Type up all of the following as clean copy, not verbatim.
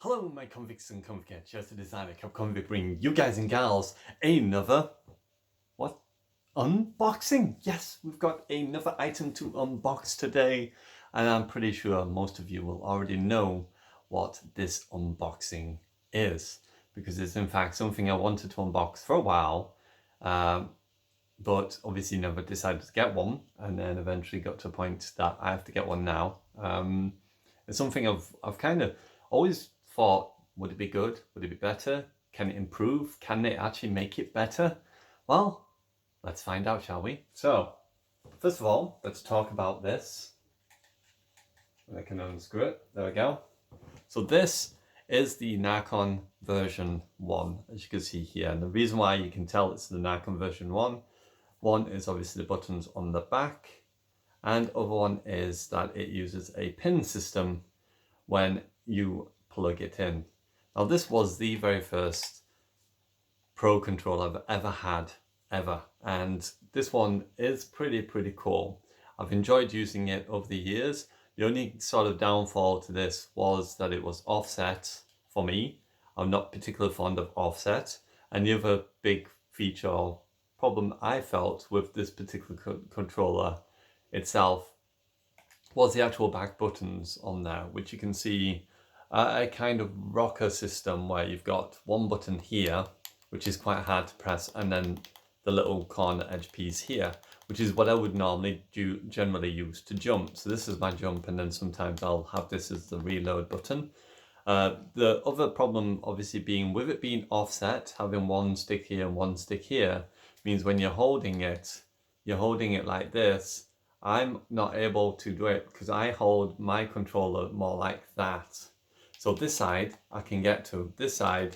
Hello my convicts and convicts, just the designer of Convict bringing you guys and gals another, unboxing? Yes, we've got another item to unbox today, and I'm pretty sure most of you will already know what this unboxing is, because it's in fact something I wanted to unbox for a while, but obviously never decided to get one, and then eventually got to a point that I have to get one now. It's something I've kind of always thought, would it be good? Would it be better? Can it improve? Can they actually make it better? Well, let's find out, shall we? So, first of all, let's talk about this. I can unscrew it. There we go. So this is the Nacon version 1, as you can see here. And the reason why you can tell it's the Nacon version 1 is obviously the buttons on the back, and other one is that it uses a pin system when you plug it in. Now this was the very first Pro controller I've ever had, and this one is pretty cool. I've enjoyed using it over the years. The only sort of downfall to this was that it was offset for me. I'm not particularly fond of offset, and the other big feature or problem I felt with this particular controller itself was the actual back buttons on there, which you can see a kind of rocker system where you've got one button here, which is quite hard to press, and then the little corner edge piece here, which is what I would normally generally use to jump. So this is my jump, and then sometimes I'll have this as the reload button. The other problem obviously being with it being offset, having one stick here and one stick here, means when you're holding it like this. I'm not able to do it because I hold my controller more like that. So this side I can get to, this side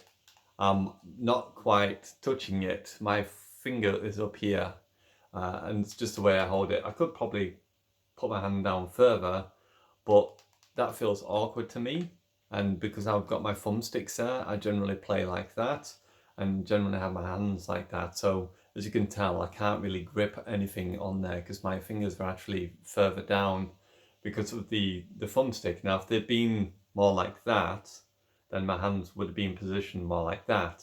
I'm not quite touching it. My finger is up here, and it's just the way I hold it. I could probably put my hand down further, but that feels awkward to me. And because I've got my thumbsticks there, I generally play like that and generally have my hands like that. So as you can tell, I can't really grip anything on there because my fingers are actually further down because of the thumbstick. Now, if they'd been more like that, then my hands would have been positioned more like that,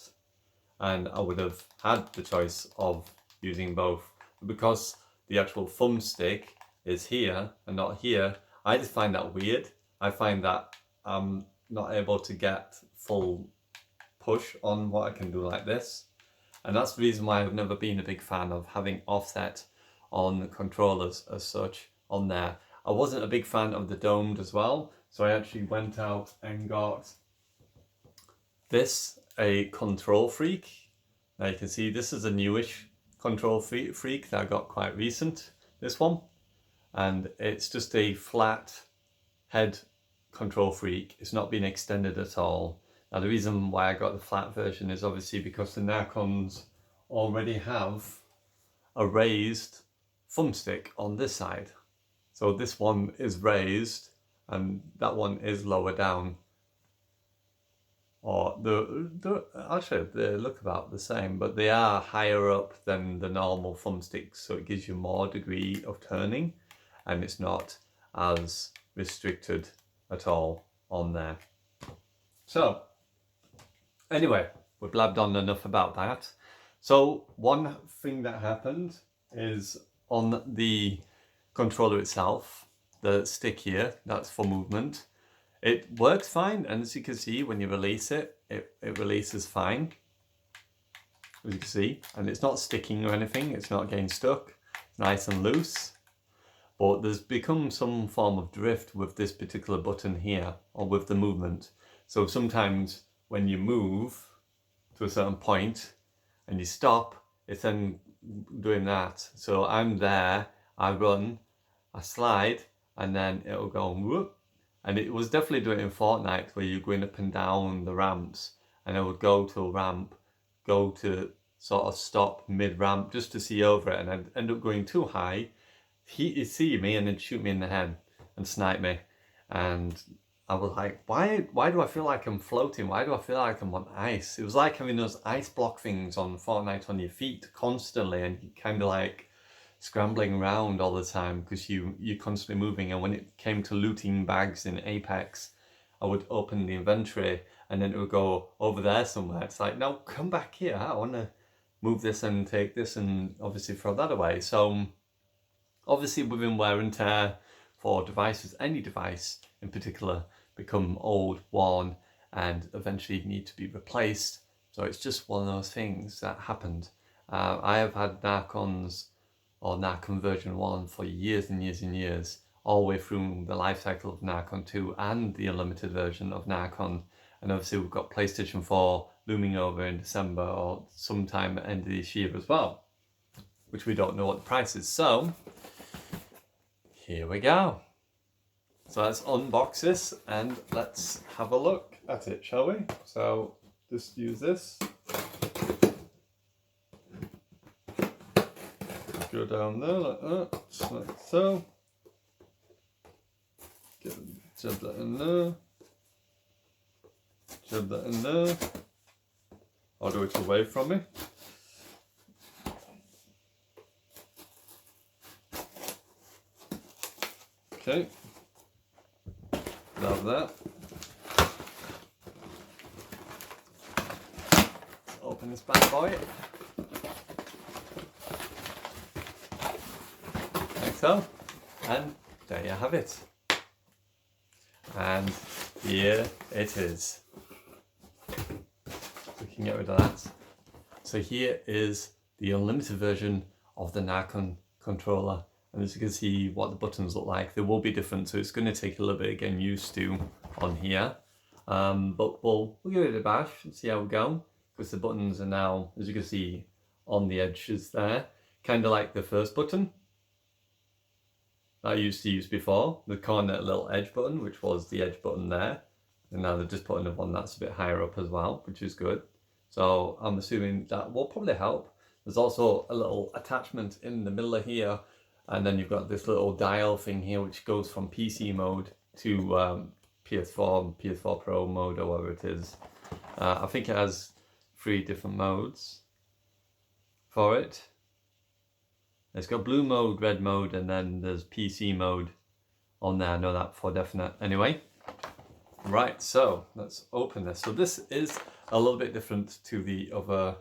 and I would have had the choice of using both. But because the actual thumbstick is here and not here, I just find that weird. I find that I'm not able to get full push on what I can do like this. And that's the reason why I've never been a big fan of having offset on controllers as such on there. I wasn't a big fan of the domed as well, so I actually went out and got this, a Control Freak. Now you can see this is a newish Control Freak that I got quite recent, this one. And it's just a flat head Control Freak. It's not been extended at all. Now the reason why I got the flat version is obviously because the Nacons already have a raised thumbstick on this side. So this one is raised and that one is lower down. Or actually they look about the same, but they are higher up than the normal thumbsticks, so it gives you more degree of turning and it's not as restricted at all on there. So anyway, we've blabbed on enough about that. So one thing that happened is on the controller itself, the stick here, that's for movement. It works fine, and as you can see, when you release it, it releases fine, as you can see, and it's not sticking or anything, it's not getting stuck, it's nice and loose. But there's become some form of drift with this particular button here, or with the movement. So sometimes when you move to a certain point and you stop, it's then doing that. So I'm there, I run, I slide, and then it'll go whoop. And it was definitely doing it in Fortnite where you're going up and down the ramps, and I would go to a ramp, go to sort of stop mid-ramp just to see over it, and I'd end up going too high. He'd see me and then shoot me in the head and snipe me. And I was like, why do I feel like I'm floating? Why do I feel like I'm on ice? It was like having those ice block things on Fortnite on your feet constantly, and you kind of like scrambling around all the time because you're constantly moving. And when it came to looting bags in Apex, I would open the inventory and then it would go over there somewhere. It's like, no, come back here. I want to move this and take this and obviously throw that away. So obviously within wear and tear for devices, any device in particular, become old, worn, and eventually need to be replaced. So it's just one of those things that happened. I have had Nacons or Nacon version 1 for years and years and years, all the way through the life cycle of Nacon 2 and the unlimited version of Nacon. And obviously we've got PlayStation 4 looming over in December or sometime at the end of this year as well, which we don't know what the price is. So here we go. So let's unbox this and let's have a look at it, shall we? So just use this. Go down there like that, like so. Jab that in there. Jab that in there. I'll do it away from me. Okay. Love that. Let's open this bad boy. Like so. And there you have it. And here it is. We can get rid of that. So here is the unlimited version of the Nacon controller. And as you can see what the buttons look like, they will be different, so it's going to take a little bit of getting used to on here. But we'll give it a bash and see how we go, because the buttons are now, as you can see, on the edges there, kind of like the first button that I used to use before, the corner little edge button, which was the edge button there. And now they've just put another one that's a bit higher up as well, which is good. So I'm assuming that will probably help. There's also a little attachment in the middle of here, and then you've got this little dial thing here which goes from PC mode to PS4 and PS4 Pro mode or whatever it is. I think it has 3 different modes for it. It's got blue mode, red mode, and then there's PC mode on there. I know that for definite. Anyway, right, so let's open this. So this is a little bit different to the other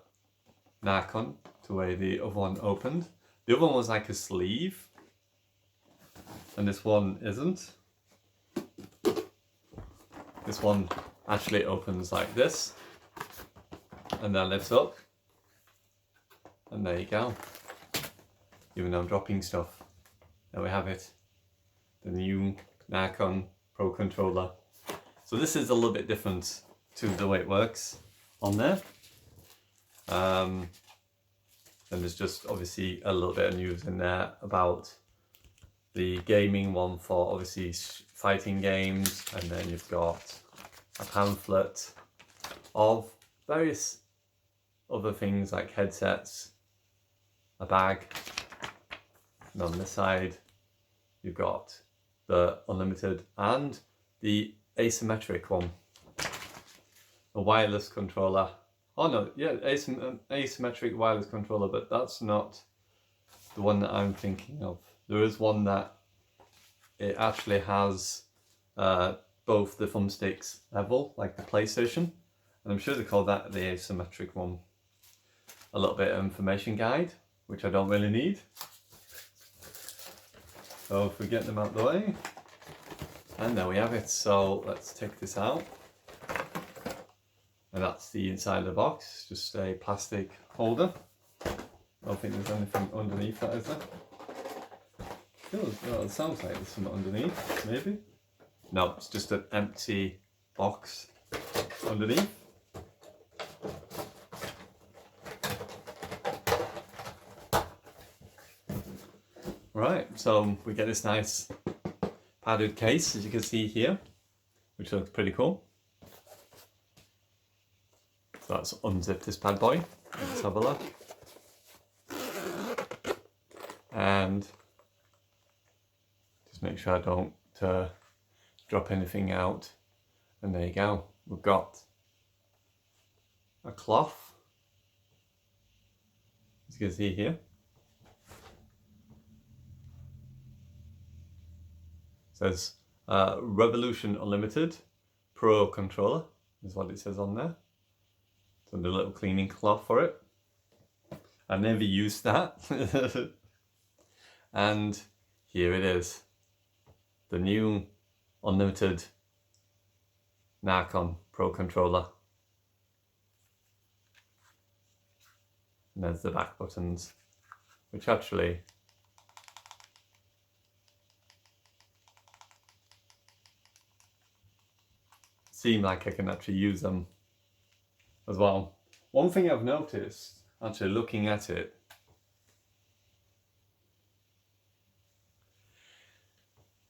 Nacon, the way the other one opened. The other one was like a sleeve, and this one isn't. This one actually opens like this, and then lifts up, and there you go. Even though I'm dropping stuff, there we have it. The new Nacon Pro controller. So this is a little bit different to the way it works on there. And there's just obviously a little bit of news in there about the gaming one for obviously fighting games, and then you've got a pamphlet of various other things like headsets, a bag, and on this side you've got the unlimited and the asymmetric one, a wireless controller. Oh no, yeah, asymmetric wireless controller, but that's not the one that I'm thinking of. There is one that it actually has both the thumbsticks level, like the PlayStation, and I'm sure they call that the asymmetric one. A little bit of information guide, which I don't really need. So if we get them out of the way, and there we have it. So let's take this out. And that's the inside of the box, just a plastic holder. I don't think there's anything underneath that, is there? Well, it sounds like there's something underneath, maybe? No, it's just an empty box underneath. Right, so we get this nice padded case, as you can see here, which looks pretty cool. So let's unzip this bad boy. Let's have a look. And just make sure I don't drop anything out. And there you go. We've got a cloth, as you can see here. It says Revolution Unlimited Pro controller is what it says on there. So the little cleaning cloth for it. I never used that. And here it is. The new unlimited Nacon Pro controller. And there's the back buttons, which actually seem like I can actually use them as well. One thing I've noticed, actually looking at it,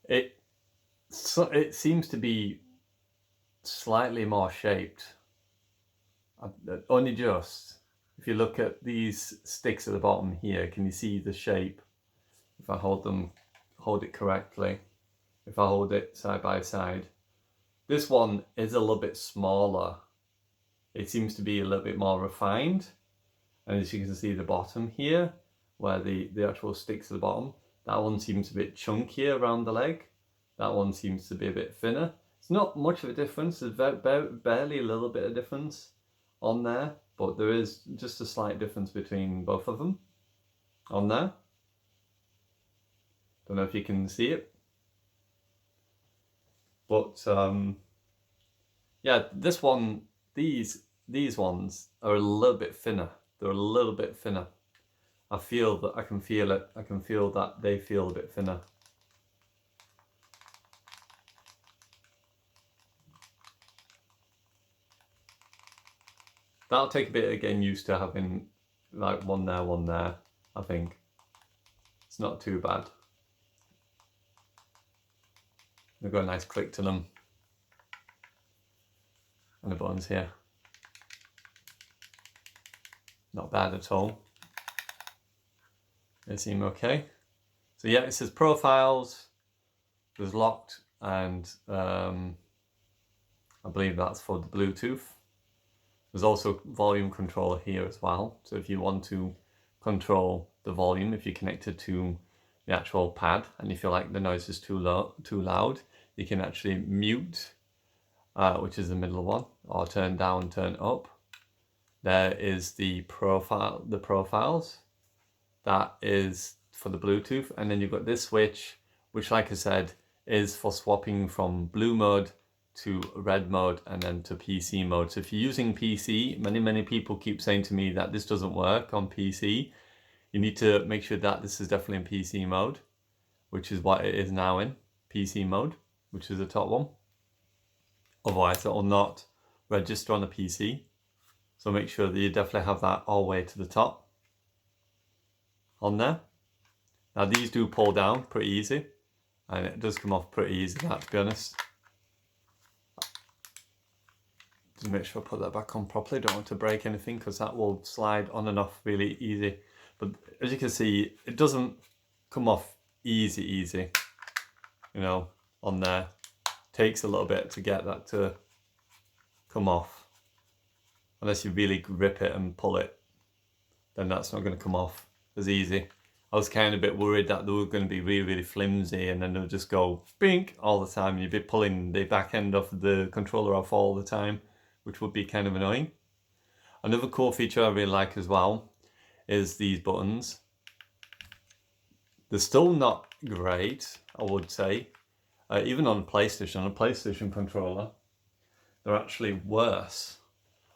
it seems to be slightly more shaped. Only just. If you look at these sticks at the bottom here, can you see the shape? If I hold it correctly, if I hold it side by side, this one is a little bit smaller. It seems to be a little bit more refined. And as you can see the bottom here, where the actual sticks at the bottom, that one seems a bit chunkier around the leg. That one seems to be a bit thinner. It's not much of a difference. There's barely a little bit of difference on there, but there is just a slight difference between both of them on there. Don't know if you can see it. But yeah, this one, these ones are a little bit thinner. They're a little bit thinner. I feel that I can feel it. I can feel that they feel a bit thinner. That'll take a bit of getting used to having like one there, I think. It's not too bad. They've got a nice click to them. And the buttons here. Not bad at all. They seem okay. So yeah, it says profiles. There's locked, and I believe that's for the Bluetooth. There's also volume control here as well. So if you want to control the volume, if you're connected to the actual pad and you feel like the noise is too loud, you can actually mute, which is the middle one, or turn down, turn up. There is the profiles. That is for the Bluetooth. And then you've got this switch, which, like I said, is for swapping from blue mode to red mode and then to PC mode. So if you're using PC, many people keep saying to me that this doesn't work on PC. You need to make sure that this is definitely in PC mode, which is what it is now in PC mode, which is the top one. Otherwise it will not register on the PC. So make sure that you definitely have that all the way to the top on there. Now these do pull down pretty easy, and it does come off pretty easy, that, to be honest. Just make sure I put that back on properly. Don't want to break anything, because that will slide on and off really easy. But as you can see, it doesn't come off easy, you know, on there. Takes a little bit to get that to come off. Unless you really grip it and pull it, then that's not going to come off as easy. I was kind of a bit worried that they were going to be really flimsy, and then they'll just go bink all the time, and you'd be pulling the back end of the controller off all the time, which would be kind of annoying. Another cool feature I really like as well is these buttons. They're still not great, I would say. Even on a PlayStation controller, they're actually worse.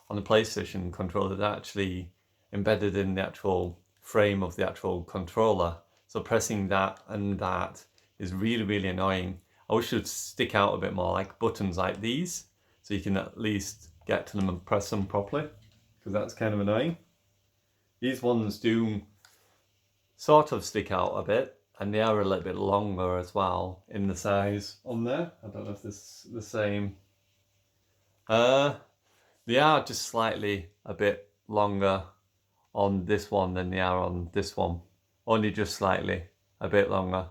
On the PlayStation controller, they're actually embedded in the actual frame of the actual controller. So pressing that and that is really annoying. I wish it would stick out a bit more, like buttons like these, so you can at least get to them and press them properly, because that's kind of annoying. These ones do sort of stick out a bit, and they are a little bit longer as well in the size on there. I don't know if this is the same. They are just slightly a bit longer on this one than they are on this one. Only just slightly a bit longer.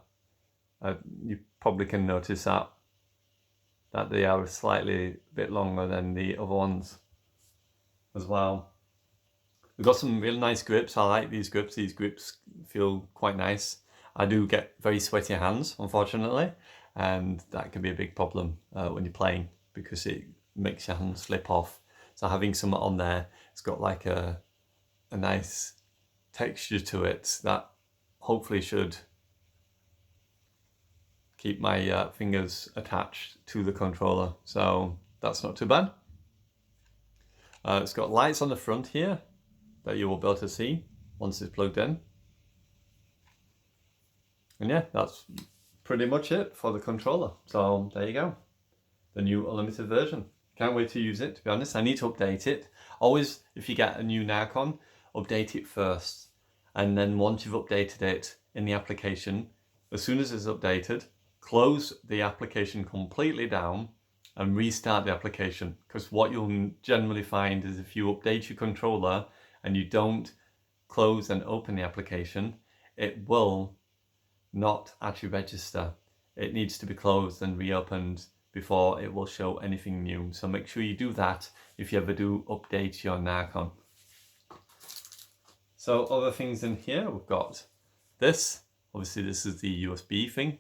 You probably can notice that they are slightly a bit longer than the other ones as well. We've got some real nice grips. I like these grips. These grips feel quite nice. I do get very sweaty hands, unfortunately, and that can be a big problem when you're playing, because it makes your hand slip off. So having some on there, it's got like a nice texture to it that hopefully should keep my fingers attached to the controller. So that's not too bad. It's got lights on the front here that you will be able to see once it's plugged in. And yeah, that's pretty much it for the controller. So there you go. The new unlimited version. Can't wait to use it, to be honest. I need to update it. Always, if you get a new Nacon, update it first. And then once you've updated it in the application, as soon as it's updated, close the application completely down and restart the application. Because what you'll generally find is if you update your controller and you don't close and open the application, it will not actually register. It needs to be closed and reopened before it will show anything new. So make sure you do that if you ever do update your Nacon. So other things in here, we've got this. Obviously this is the USB thing,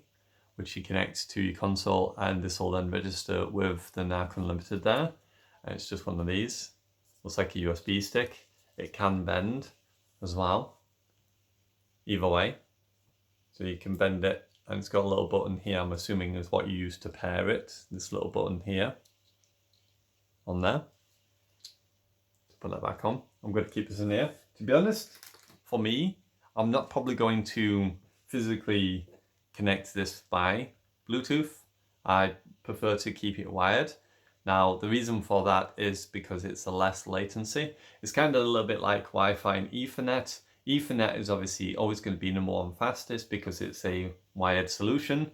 which you connect to your console, and this will then register with the Nacon Limited there. And it's just one of these. Looks like a USB stick. It can bend as well, either way. So you can bend it, and it's got a little button here, I'm assuming is what you use to pair it. This little button here on there. Put that back on. I'm going to keep this in here. To be honest, for me, I'm not probably going to physically connect this by Bluetooth. I prefer to keep it wired. Now, the reason for that is because it's a less latency. It's kind of a little bit like Wi-Fi and Ethernet. Ethernet is obviously always going to be number one fastest because it's a wired solution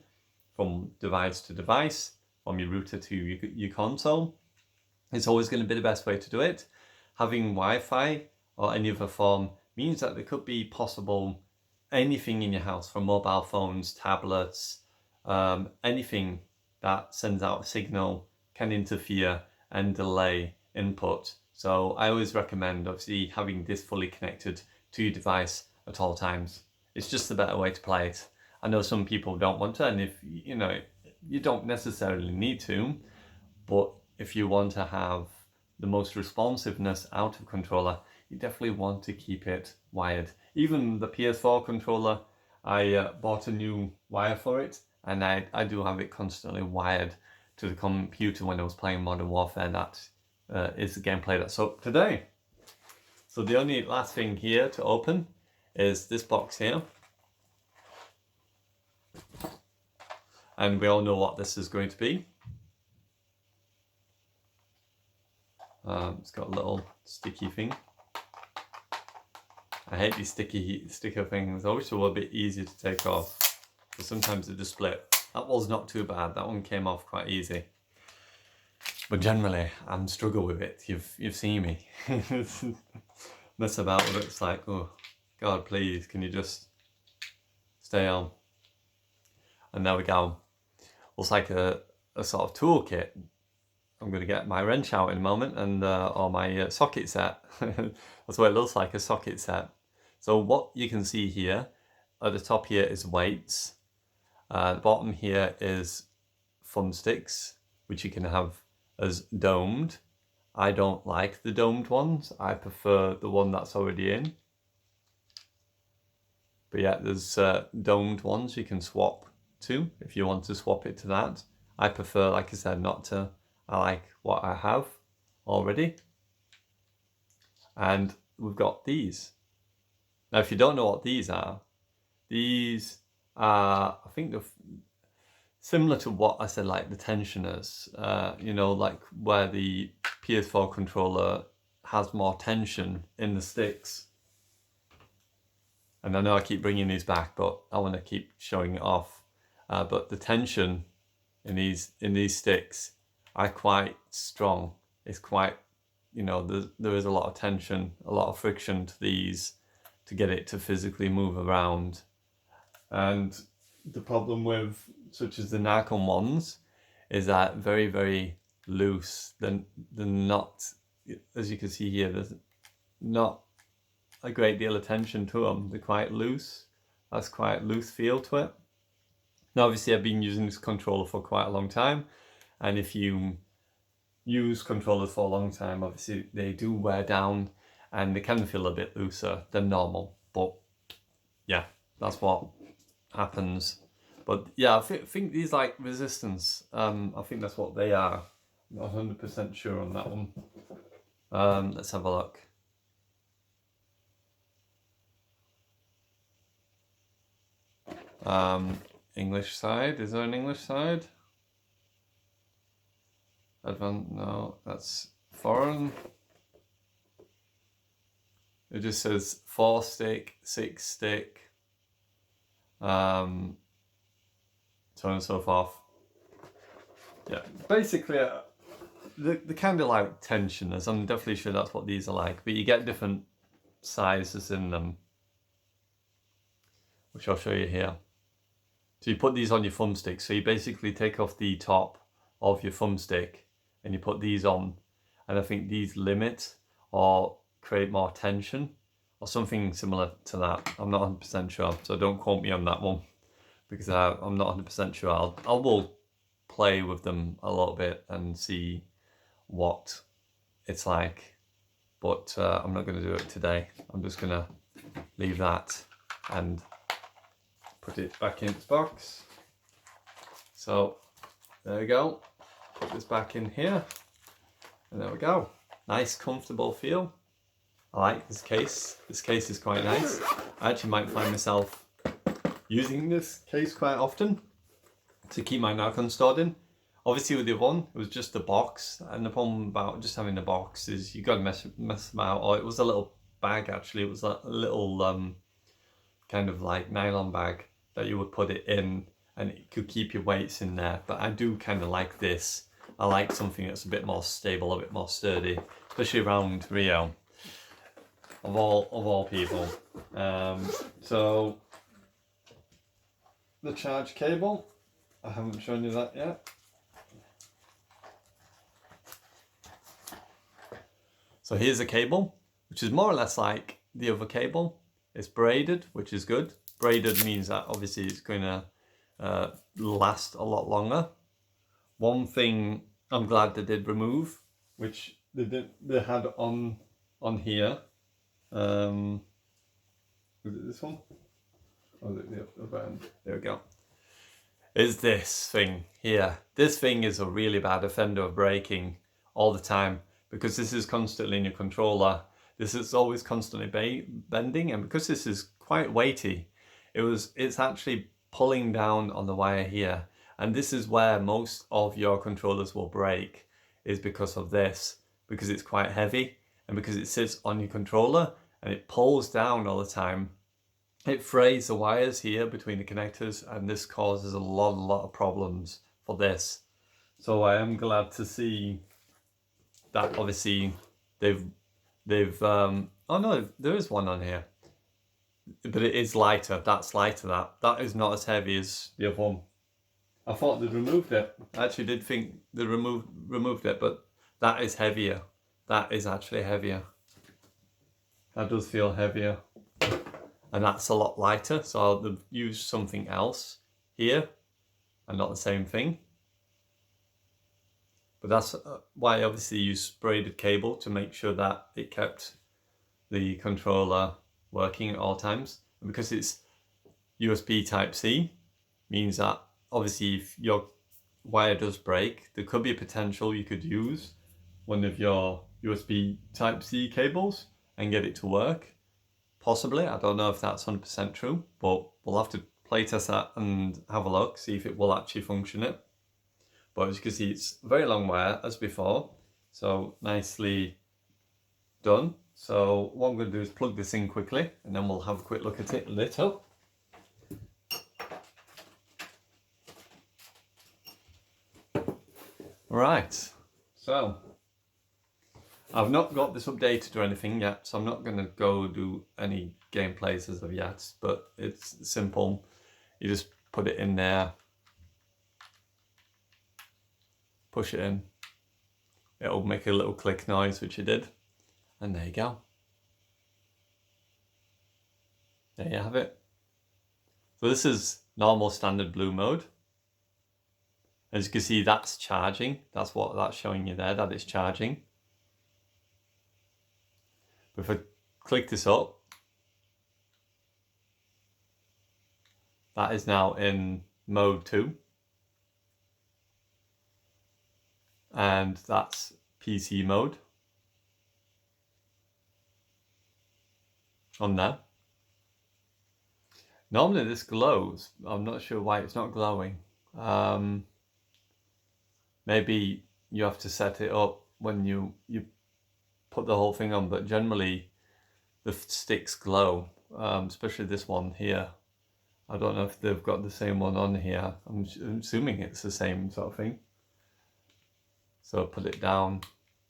from device to device, from your router to your console. It's always going to be the best way to do it. Having Wi-Fi or any other form means that there could be possible anything in your house, from mobile phones, tablets, anything that sends out a signal can interfere and delay input. So I always recommend obviously having this fully connected to your device at all times. It's just the better way to play it. I know some people don't want to, and if you know, you don't necessarily need to, but if you want to have the most responsiveness out of controller, you definitely want to keep it wired. Even the PS4 controller, I bought a new wire for it, and I do have it constantly wired to the computer when I was playing Modern Warfare. That is the gameplay that's up today. So the only last thing here to open is this box here. And we all know what this is going to be. It's got a little sticky thing. I hate these sticker things. I wish they were a bit easier to take off, but sometimes they just split. That was not too bad. That one came off quite easy. But generally, I'm struggling with it. You've seen me. Mess about with it. It's like, oh God, please, can you just stay on? And there we go. Looks like a sort of toolkit. I'm going to get my wrench out in a moment, and or my socket set. That's what it looks like, a socket set. So what you can see here, at the top here is weights. The bottom here is fun sticks, which you can have as domed. I don't like the domed ones. I prefer the one that's already in. But yeah, there's domed ones you can swap to if you want to swap it to that. I prefer, like I said, not to. I like what I have already. And we've got these. Now, if you don't know what these are I think they're similar to what I said, like the tensioners, you know, like where the PS4 controller has more tension in the sticks. And I know I keep bringing these back, but I want to keep showing it off. But the tension in these sticks are quite strong. It's quite, you know, there is a lot of tension, a lot of friction to these to get it to physically move around. And the problem with such as the Nacon ones is that very, very loose. They're not, as you can see here, there's not a great deal of tension to them. They're quite loose. That's quite loose feel to it. Now obviously I've been using this controller for quite a long time, and if you used controllers for a long time, obviously they do wear down and they can feel a bit looser than normal. But yeah, that's what happens. But yeah, I think these like resistance, I think that's what they are. I'm not 100% sure on that one. Let's have a look. English side, is there an English side? No, that's foreign. It just says 4 stick, 6 stick, so on and so forth. Yeah, basically the kind of like tensioners. I'm definitely sure that's what these are like, but you get different sizes in them, which I'll show you here. So you put these on your thumbstick. So you basically take off the top of your thumbstick and you put these on, and I think these limit or create more tension or something similar to that. I'm not 100% sure, so don't quote me on that one because I'm not 100% sure. I will play with them a little bit and see what it's like, but I'm not going to do it today. I'm just going to leave that and put it back in its box. So there we go. Put this back in here, and there we go. Nice, comfortable feel. I like this case. This case is quite nice. I actually might find myself using this case quite often to keep my Nacon stored in. Obviously with the other one, it was just a box, and the problem about just having a box is you got to mess them out. Or it was a little bag actually. It was a little kind of like nylon bag that you would put it in, and it could keep your weights in there. But I do kind of like this. I like something that's a bit more stable, a bit more sturdy, especially around Rio, of all people. So the charge cable, I haven't shown you that yet. So here's a cable, which is more or less like the other cable. It's braided, which is good. Braided means that obviously it's going to last a lot longer. One thing I'm glad they did remove, which they had on here. Was it this one? Or was it the other end? There we go. Is this thing here. This thing is a really bad offender of breaking all the time, because this is constantly in your controller. This is always constantly bending, and because this is quite weighty, it's actually pulling down on the wire here. And this is where most of your controllers will break, is because of this, because it's quite heavy and because it sits on your controller and it pulls down all the time. It frays the wires here between the connectors, and this causes a lot of problems for this. So I am glad to see that obviously they've oh no, there is one on here, but it is lighter. That's lighter. That is not as heavy as the other one. I thought they'd removed it. I actually did think they removed it, but that is heavier. That is actually heavier. That does feel heavier. And that's a lot lighter, so I'll use something else here and not the same thing. But that's why I obviously use braided cable, to make sure that it kept the controller working at all times. And because it's USB Type-C, means that obviously if your wire does break, there could be a potential you could use one of your USB Type-C cables and get it to work. Possibly, I don't know if that's 100% true, but we'll have to play test that and have a look, see if it will actually function it. But as you can see, it's a very long wire as before, so nicely done. So what I'm going to do is plug this in quickly, and then we'll have a quick look at it lit up. Right, so I've not got this updated or anything yet, so I'm not going to go do any gameplays as of yet, but it's simple. You just put it in there, push it in, it'll make a little click noise, which it did, and there you go. There you have it. So this is normal standard blue mode. As you can see, that's charging. That's what that's showing you there, that it's charging. But if I click this up, that is now in mode 2. And that's PC mode on there. Normally this glows. I'm not sure why it's not glowing. Maybe you have to set it up when you put the whole thing on, but generally the sticks glow, especially this one here. I don't know if they've got the same one on here. I'm assuming it's the same sort of thing. So put it down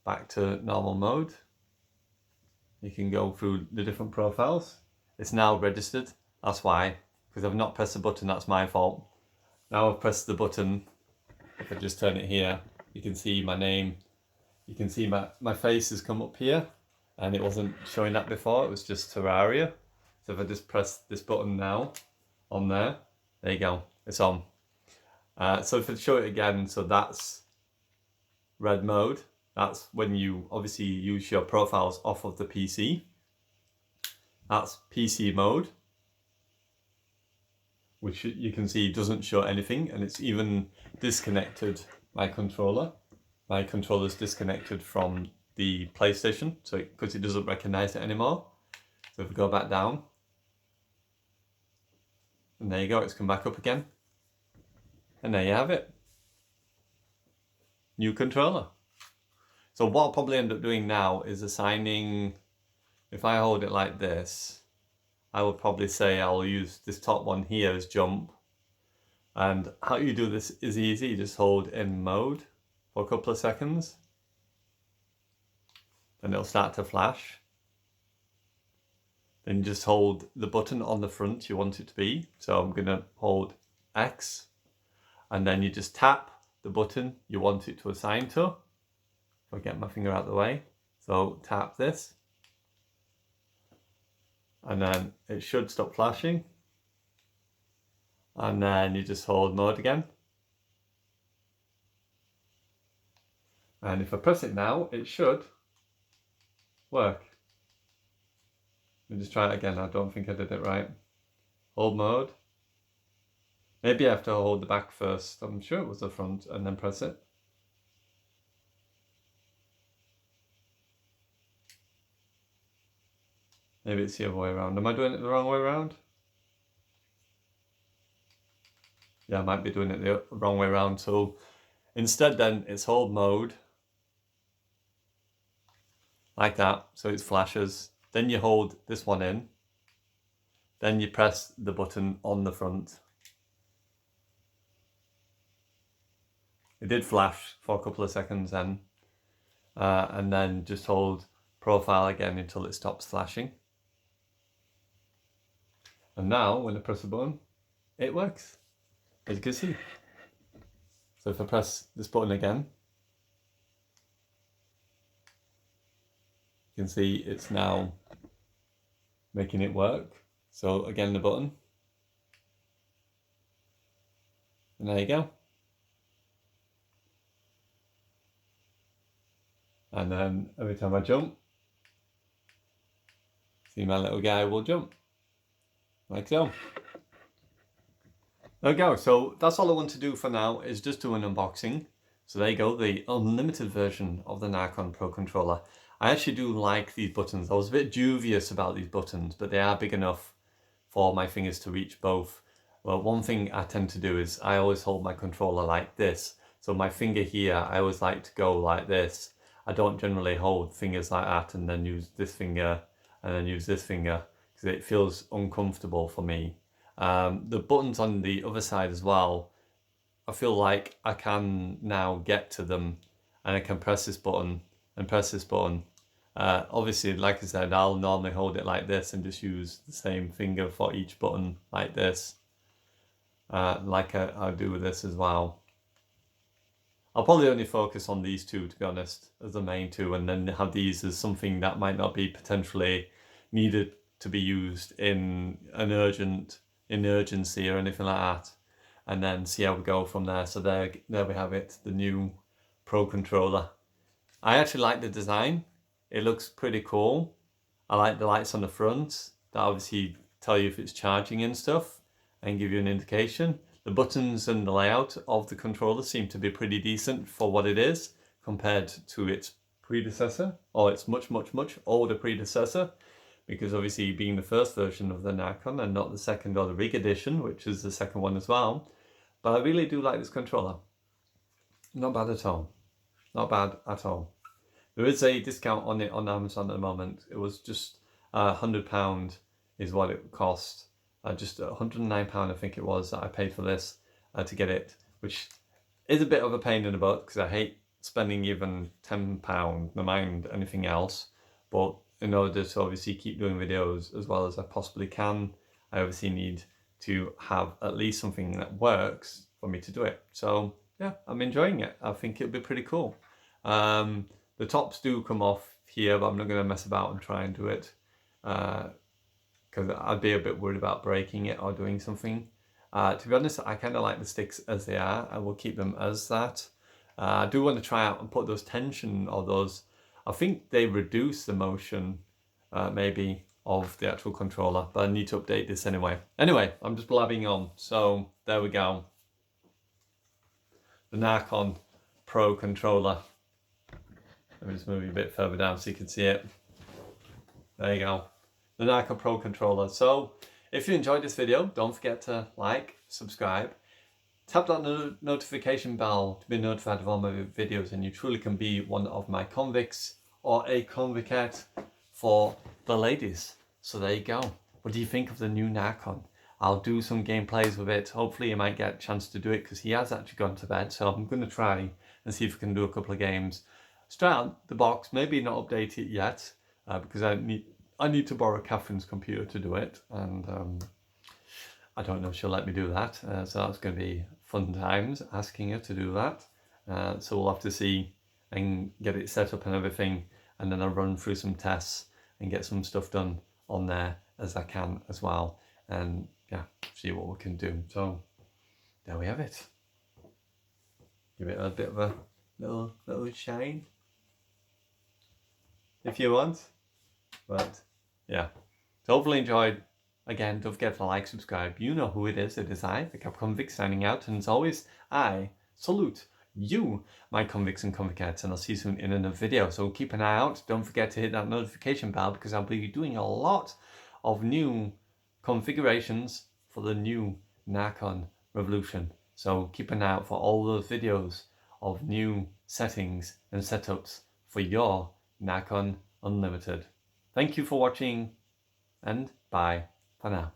back to normal mode. You can go through the different profiles. It's now registered. That's why, because I've not pressed the button, that's my fault. Now I've pressed the button. If I just turn it here, you can see my name. You can see my face has come up here, and it wasn't showing that before. It was just Terraria. So if I just press this button now on there you go, it's on. So if I show it again, so that's red mode. That's when you obviously use your profiles off of the PC. That's PC mode, which you can see doesn't show anything, and it's even disconnected my controller. My controller's disconnected from the PlayStation, so because it doesn't recognize it anymore. So if we go back down, and there you go, it's come back up again. And there you have it. New controller. So what I'll probably end up doing now is assigning, if I hold it like this, I would probably say I'll use this top one here as jump. And how you do this is easy. You just hold in mode for a couple of seconds. Then it'll start to flash. Then you just hold the button on the front you want it to be. So I'm going to hold X. And then you just tap the button you want it to assign to. If I get my finger out of the way. So tap this. And then it should stop flashing. And then you just hold mode again. And if I press it now, it should work. Let me just try it again. I don't think I did it right. Hold mode. Maybe I have to hold the back first. I'm sure it was the front, and then press it. Maybe it's the other way around. Am I doing it the wrong way around? Yeah, I might be doing it the wrong way around. So instead then it's hold mode. Like that. So it flashes. Then you hold this one in. Then you press the button on the front. It did flash for a couple of seconds then. And then just hold profile again until it stops flashing. And now, when I press the button, it works, as you can see. So if I press this button again, you can see it's now making it work. So again, the button. And there you go. And then every time I jump, see my little guy will jump. Like so. There we go. So that's all I want to do for now, is just do an unboxing. So there you go, the unlimited version of the Nacon Pro controller. I actually do like these buttons. I was a bit dubious about these buttons, but they are big enough for my fingers to reach both. Well, one thing I tend to do is I always hold my controller like this. So my finger here, I always like to go like this. I don't generally hold fingers like that and then use this finger and then use this finger, because it feels uncomfortable for me. The buttons on the other side as well, I feel like I can now get to them, and I can press this button and press this button. Obviously, like I said, I'll normally hold it like this and just use the same finger for each button like this, like I do with this as well. I'll probably only focus on these two, to be honest, as the main two, and then have these as something that might not be potentially needed to be used in an urgency or anything like that. and then see how we go from there. So there we have it, the new Pro controller. I actually like the design. It looks pretty cool. I like the lights on the front that obviously tell you if it's charging and stuff and give you an indication. The buttons and the layout of the controller seem to be pretty decent for what it is compared to its predecessor, or its much older predecessor, because obviously being the first version of the Nacon and not the second or the Rig edition, which is the second one as well. But I really do like this controller. Not bad at all. Not bad at all. There is a discount on it on Amazon at the moment. It was just £100 is what it cost. Just £109 I think it was that I paid for this to get it, which is a bit of a pain in the butt because I hate spending even £10, no mind anything else. But in order to obviously keep doing videos as well as I possibly can, I obviously need to have at least something that works for me to do it. So yeah, I'm enjoying it. I think it'll be pretty cool. The tops do come off here, but I'm not going to mess about and try and do it because I'd be a bit worried about breaking it or doing something. To be honest, I kind of like the sticks as they are. I will keep them as that. I do want to try out and put those tension or those, I think they reduce the motion maybe of the actual controller, but I need to update this anyway. Anyway, I'm just blabbing on. So there we go. The Nacon Pro controller. Let me just move you a bit further down so you can see it. There you go. The Nacon Pro controller. So if you enjoyed this video, don't forget to like, subscribe, tap that notification bell to be notified of all my videos, and you truly can be one of my convicts or a convicette for the ladies. So there you go. What do you think of the new Nacon? I'll do some gameplays with it. Hopefully I might get a chance to do it because he has actually gone to bed. So I'm going to try and see if I can do a couple of games straight out the box. Maybe not update it yet because I need to borrow Catherine's computer to do it. And I don't know if she'll let me do that. So that's going to be fun times asking her to do that. So we'll have to see and get it set up and everything. And then I'll run through some tests and get some stuff done on there as I can as well. And yeah, see what we can do. So there we have it. Give it a bit of a little shine if you want. But yeah, so hopefully enjoyed. Again, don't forget to like, subscribe. You know who it is. It is I, the Kappa Convict, signing out. And as always, I salute you, my convicts and convicts, and I'll see you soon in another video. So keep an eye out. Don't forget to hit that notification bell because I'll be doing a lot of new configurations for the new Nacon Revolution. So keep an eye out for all those videos of new settings and setups for your Nacon Unlimited. Thank you for watching and bye for now.